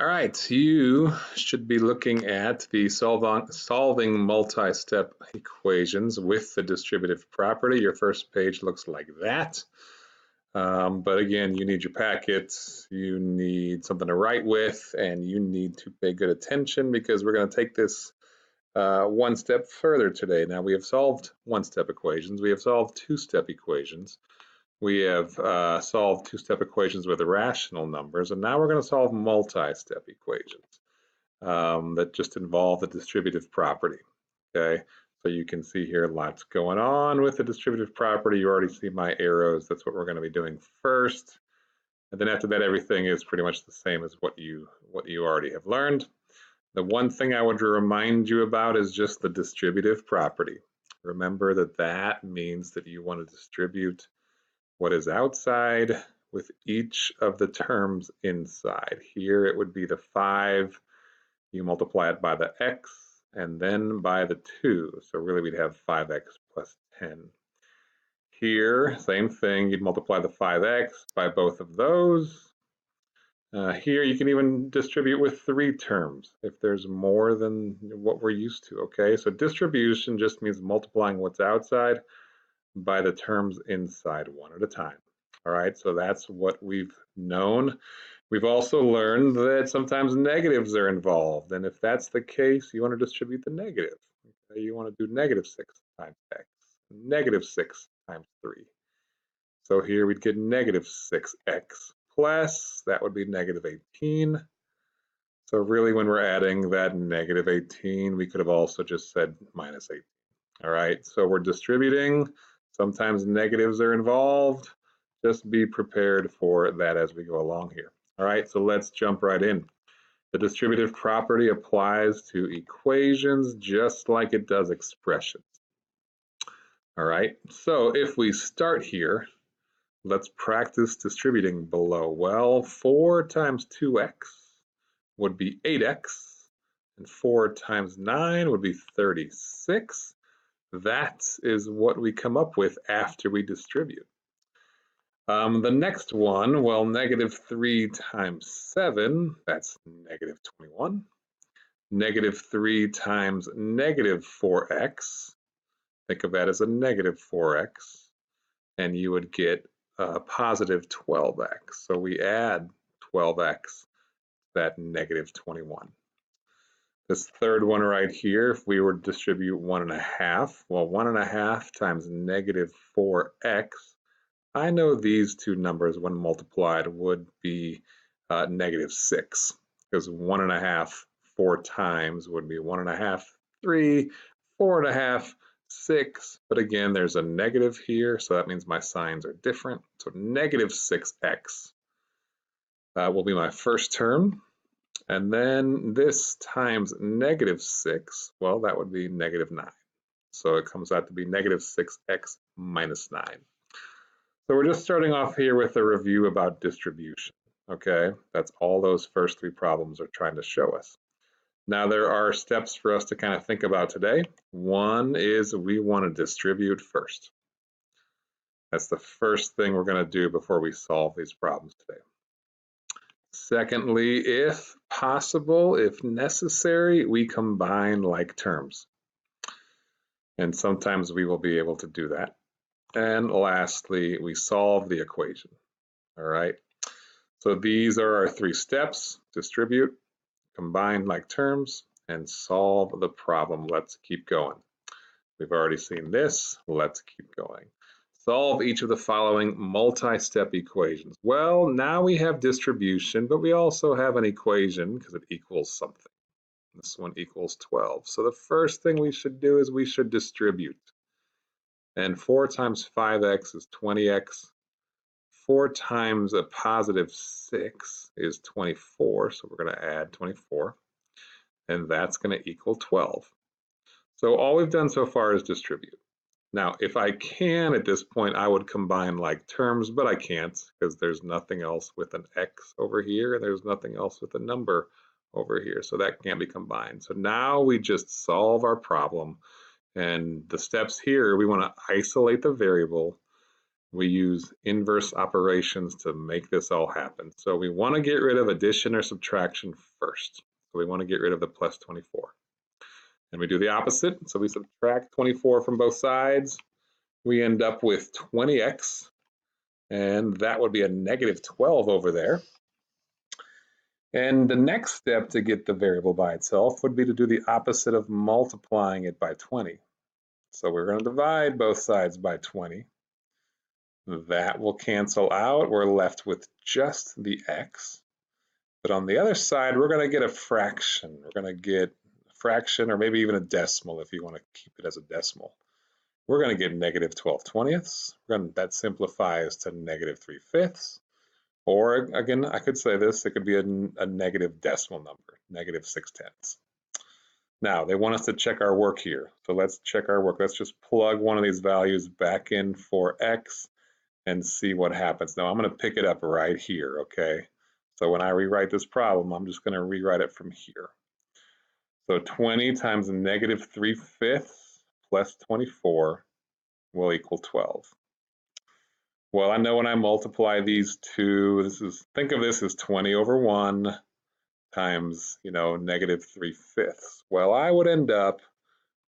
All right, you should be looking at the solving multi-step equations with the distributive property. Your first page looks like that. But again, you need your packets, you need something to write with, and you need to pay good attention because we're going to take this one step further today. Now, we have solved one-step equations. We have solved two-step equations. We have solved two-step equations with rational numbers, and now we're going to solve multi-step equations that just involve the distributive property. Okay, so you can see here lots going on with the distributive property. You already see my arrows. That's what we're going to be doing first, and then after that, everything is pretty much the same as what you already have learned. The one thing I would remind you about is just the distributive property. Remember that means that you want to distribute what is outside with each of the terms inside. Here it would be the 5. You multiply it by the x and then by the 2. So really we'd have 5x plus 10. Here, same thing. You'd multiply the 5x by both of those. Here you can even distribute with 3 terms if there's more than what we're used to. Okay, so distribution just means multiplying what's outside by the terms inside one at a time. All right, so that's what we've known. We've also learned that sometimes negatives are involved, and if that's the case, you want to distribute the negative. Okay, you want to do negative 6 times x, negative 6 times 3. So here we'd get negative 6x plus, that would be negative 18. So really when we're adding that negative 18, we could have also just said minus 18. All right, so we're distributing. Sometimes negatives are involved. Just be prepared for that as we go along here. All right, so let's jump right in. The distributive property applies to equations just like it does expressions. All right, so if we start here, let's practice distributing below. Well, 4 times 2x would be 8x, and 4 times 9 would be 36. That is what we come up with after we distribute. The next one, well, negative 3 times 7, that's negative 21. Negative 3 times negative 4x, think of that as a negative 4x, and you would get positive 12x. So we add 12x, that negative 21. This third one right here, if we were to distribute 1.5, well, 1.5 times negative 4x, I know these two numbers when multiplied would be negative 6, because 1.5 4 times would be 1.5, 3, 4.5, 6, but again, there's a negative here, so that means my signs are different. So negative 6x will be my first term. And then this times negative 6, well, that would be negative 9. So it comes out to be negative 6x minus 9. So we're just starting off here with a review about distribution. Okay, that's all those first 3 problems are trying to show us. Now there are steps for us to kind of think about today. One is we want to distribute first. That's the first thing we're going to do before we solve these problems today. Secondly, if possible, if necessary, we combine like terms. And sometimes we will be able to do that. And lastly, we solve the equation. All right. So these are our 3 steps: distribute, combine like terms, and solve the problem. Let's keep going. We've already seen this. Let's keep going. Solve each of the following multi-step equations. Well, now we have distribution, but we also have an equation because it equals something. This one equals 12. So the first thing we should do is we should distribute. And 4 times 5x is 20x. 4 times a positive 6 is 24, so we're going to add 24. And that's going to equal 12. So all we've done so far is distribute. Now, if I can at this point, I would combine like terms, but I can't because there's nothing else with an x over here, and there's nothing else with a number over here, so that can't be combined. So now we just solve our problem, and the steps here, we want to isolate the variable, we use inverse operations to make this all happen. So we want to get rid of addition or subtraction first. So we want to get rid of the plus 24. And we do the opposite. So we subtract 24 from both sides. We end up with 20x, and that would be a negative 12 over there. And the next step to get the variable by itself would be to do the opposite of multiplying it by 20. So we're going to divide both sides by 20. That will cancel out. We're left with just the x. But on the other side, we're going to get a fraction. We're going to get a fraction, or maybe even a decimal if you want to keep it as a decimal. We're going to get negative 12/20. That simplifies to negative 3/5. Or again, I could say this, it could be a negative decimal number, negative 6/10. Now, they want us to check our work here. So let's check our work. Let's just plug one of these values back in for x and see what happens. Now, I'm going to pick it up right here, okay? So when I rewrite this problem, I'm just going to rewrite it from here. So 20 times negative 3/5 plus 24 will equal 12. Well, I know when I multiply these two, think of this as 20 over 1 times, negative 3/5. Well, I would end up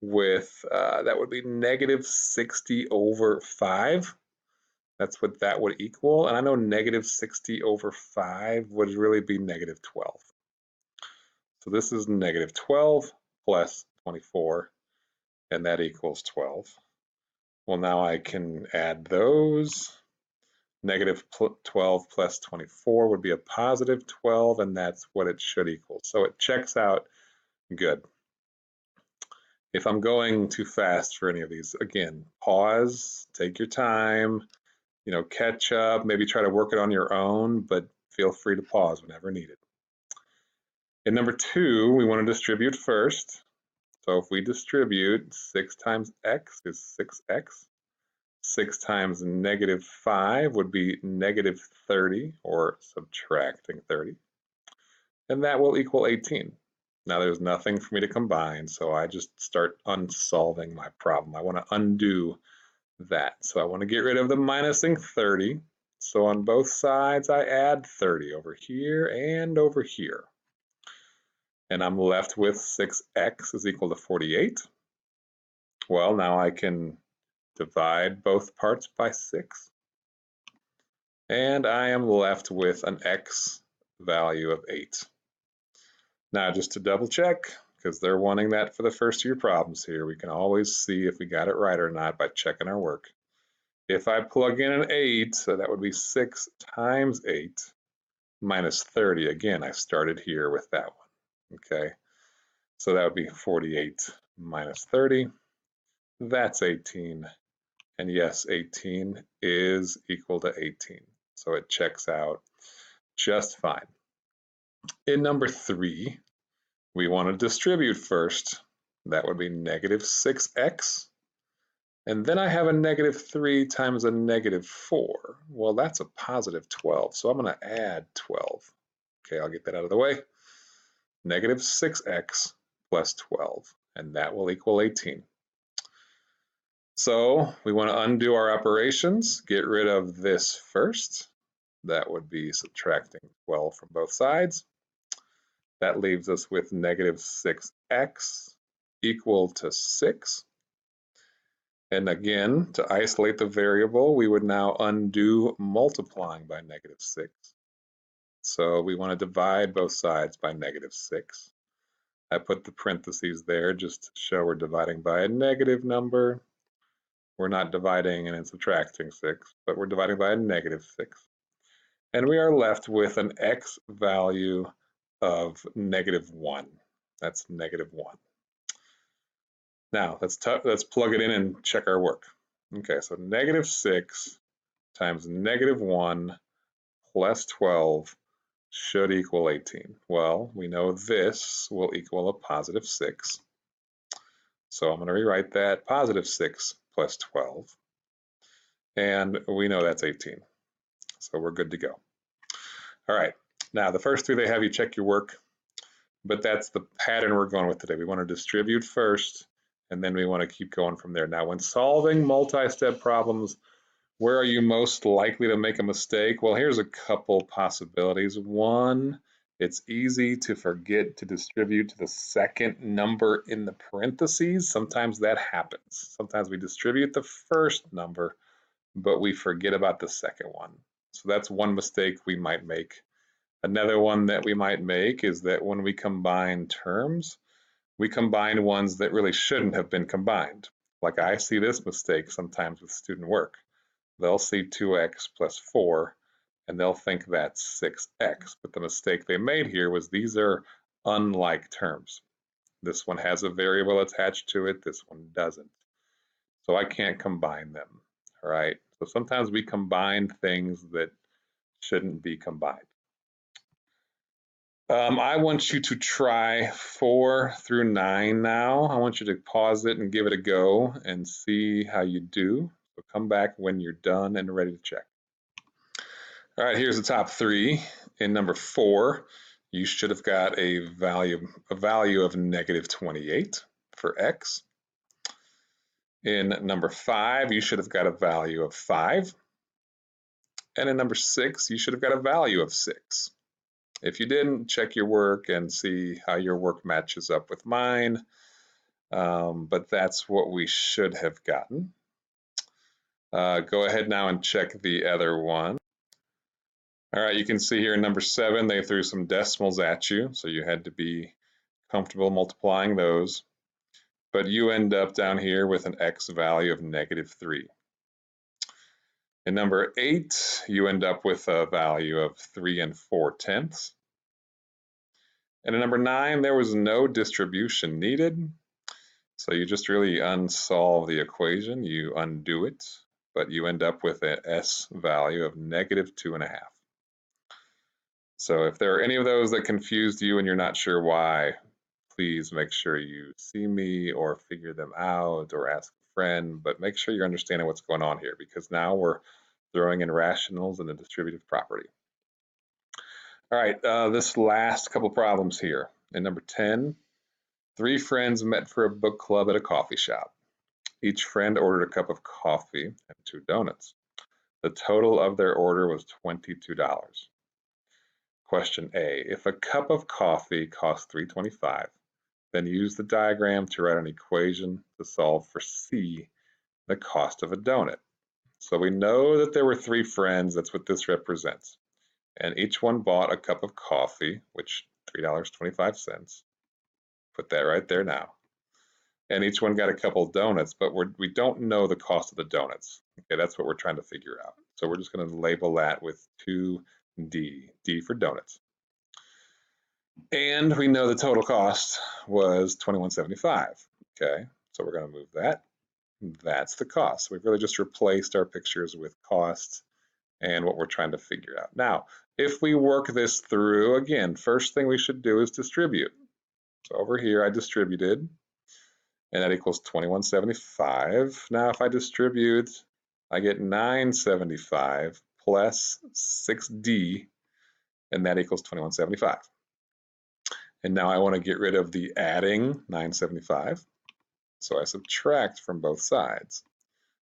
with, that would be negative 60 over 5. That's what that would equal. And I know negative 60 over 5 would really be negative 12. So this is negative 12 plus 24, and that equals 12. Well, now I can add those. Negative 12 plus 24 would be a positive 12, and that's what it should equal. So it checks out good. If I'm going too fast for any of these, again, pause, take your time, catch up, maybe try to work it on your own, but feel free to pause whenever needed. In number 2, we want to distribute first. So if we distribute, 6 times x is 6x. 6 times negative 5 would be negative 30, or subtracting 30. And that will equal 18. Now there's nothing for me to combine, so I just start unsolving my problem. I want to undo that. So I want to get rid of the minusing 30. So on both sides, I add 30 over here and over here. And I'm left with 6x is equal to 48. Well, now I can divide both parts by 6. And I am left with an x value of 8. Now, just to double check, because they're wanting that for the first of your problems here, we can always see if we got it right or not by checking our work. If I plug in an 8, so that would be 6 times 8 minus 30. Again, I started here with that one, okay? So that would be 48 minus 30. That's 18. And yes, 18 is equal to 18. So it checks out just fine. In number 3, we want to distribute first. That would be negative 6x. And then I have a negative 3 times a negative 4. Well, that's a positive 12. So I'm going to add 12. Okay, I'll get that out of the way. Negative 6x plus 12. And that will equal 18. So we want to undo our operations, get rid of this first. That would be subtracting 12 from both sides. That leaves us with negative 6x equal to 6. And again, to isolate the variable, we would now undo multiplying by negative 6. So we want to divide both sides by negative 6. I put the parentheses there just to show we're dividing by a negative number. We're not dividing and then subtracting 6, but we're dividing by a negative 6. And we are left with an x value of negative 1. That's negative 1. Now, let's plug it in and check our work. Okay, so negative 6 times negative 1 plus 12 should equal 18. Well, we know this will equal a positive 6. So I'm going to rewrite that positive 6 plus 12. And we know that's 18. So we're good to go. All right, now the first 3, they have you check your work, but that's the pattern we're going with today. We want to distribute first, and then we want to keep going from there. Now, when solving multi-step problems, Where are you most likely to make a mistake? Well, here's a couple possibilities. One, it's easy to forget to distribute to the second number in the parentheses. Sometimes that happens. Sometimes we distribute the first number, but we forget about the second one. So that's one mistake we might make. Another one that we might make is that when we combine terms, we combine ones that really shouldn't have been combined. Like I see this mistake sometimes with student work. They'll see 2x plus 4, and they'll think that's 6x. But the mistake they made here was these are unlike terms. This one has a variable attached to it, this one doesn't. So I can't combine them, all right? So sometimes we combine things that shouldn't be combined. I want you to try 4 through 9 now. I want you to pause it and give it a go and see how you do. So come back when you're done and ready to check. All right, here's the top 3. In number 4, you should have got a value of negative 28 for x. In number 5, you should have got a value of 5. And in number 6, you should have got a value of 6. If you didn't, check your work and see how your work matches up with mine. But that's what we should have gotten. Go ahead now and check the other one. All right, you can see here in number 7, they threw some decimals at you, so you had to be comfortable multiplying those. But you end up down here with an x value of negative 3. In number 8, you end up with a value of 3 4/10. And in number 9, there was no distribution needed. So you just really unsolve the equation, you undo it, but you end up with an S value of negative 2.5. So if there are any of those that confused you and you're not sure why, please make sure you see me or figure them out or ask a friend, but make sure you're understanding what's going on here because now we're throwing in rationals and a distributive property. All right, this last couple problems here. In number 10, 3 friends met for a book club at a coffee shop. Each friend ordered a cup of coffee and 2 donuts. The total of their order was $22. Question A, if a cup of coffee costs $3.25, then use the diagram to write an equation to solve for C, the cost of a donut. So we know that there were 3 friends, that's what this represents. And each one bought a cup of coffee, which $3.25. Put that right there now. And each one got a couple of donuts, but we don't know the cost of the donuts. Okay, that's what we're trying to figure out. So we're just going to label that with 2D, D for donuts. And we know the total cost was $21.75. Okay, so we're going to move that. That's the cost. We've really just replaced our pictures with costs and what we're trying to figure out. Now, if we work this through, again, first thing we should do is distribute. So over here, I distributed, and that equals $21.75. Now, if I distribute, I get $9.75 plus 6D, and that equals $21.75. And now I want to get rid of the adding $9.75. So I subtract from both sides.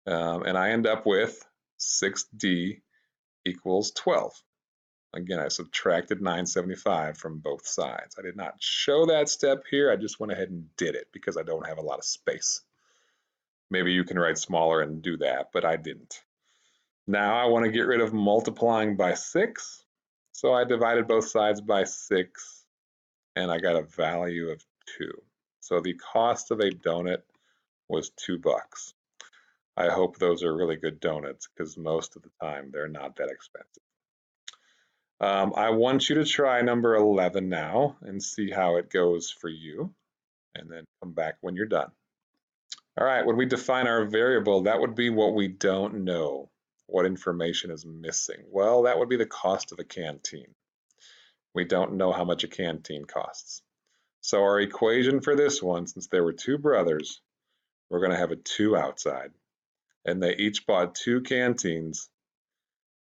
And I end up with 6D equals 12. Again, I subtracted $9.75 from both sides. I did not show that step here. I just went ahead and did it because I don't have a lot of space. Maybe you can write smaller and do that, but I didn't. Now I want to get rid of multiplying by 6. So I divided both sides by 6, and I got a value of 2. So the cost of a donut was $2. I hope those are really good donuts because most of the time they're not that expensive. I want you to try number 11 now and see how it goes for you, and then come back when you're done. All right, when we define our variable, that would be what we don't know. What information is missing? Well, that would be the cost of a canteen. We don't know how much a canteen costs. So our equation for this one, since there were 2 brothers, we're going to have a 2 outside. And they each bought 2 canteens,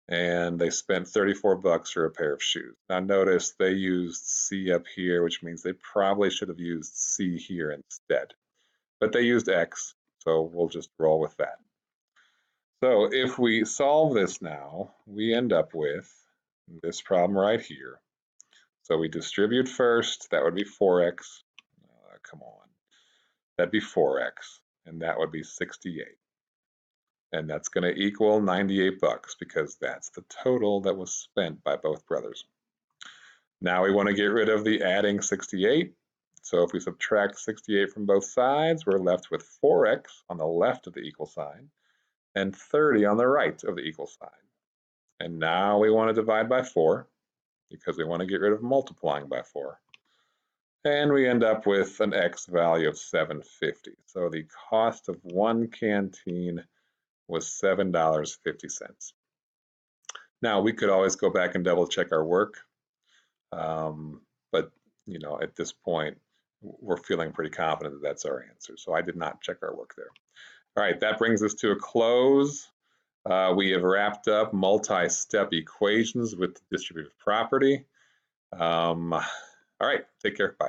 and they spent $34 for a pair of shoes. Now notice they used C up here, which means they probably should have used C here instead. But they used X, so we'll just roll with that. So if we solve this now, we end up with this problem right here. So we distribute first, that would be 4x. Come on, that'd be 4x, and that would be 68. And that's going to equal 98 bucks because that's the total that was spent by both brothers. Now we want to get rid of the adding 68. So if we subtract 68 from both sides, we're left with 4x on the left of the equal sign and 30 on the right of the equal sign. And now we want to divide by 4 because we want to get rid of multiplying by 4. And we end up with an x value of $7.50. So the cost of one canteen was $7.50. Now we could always go back and double check our work, but you know, at this point we're feeling pretty confident that that's our answer. So I did not check our work there. All right, that brings us to a close. We have wrapped up multi-step equations with the distributive property. All right, take care, bye.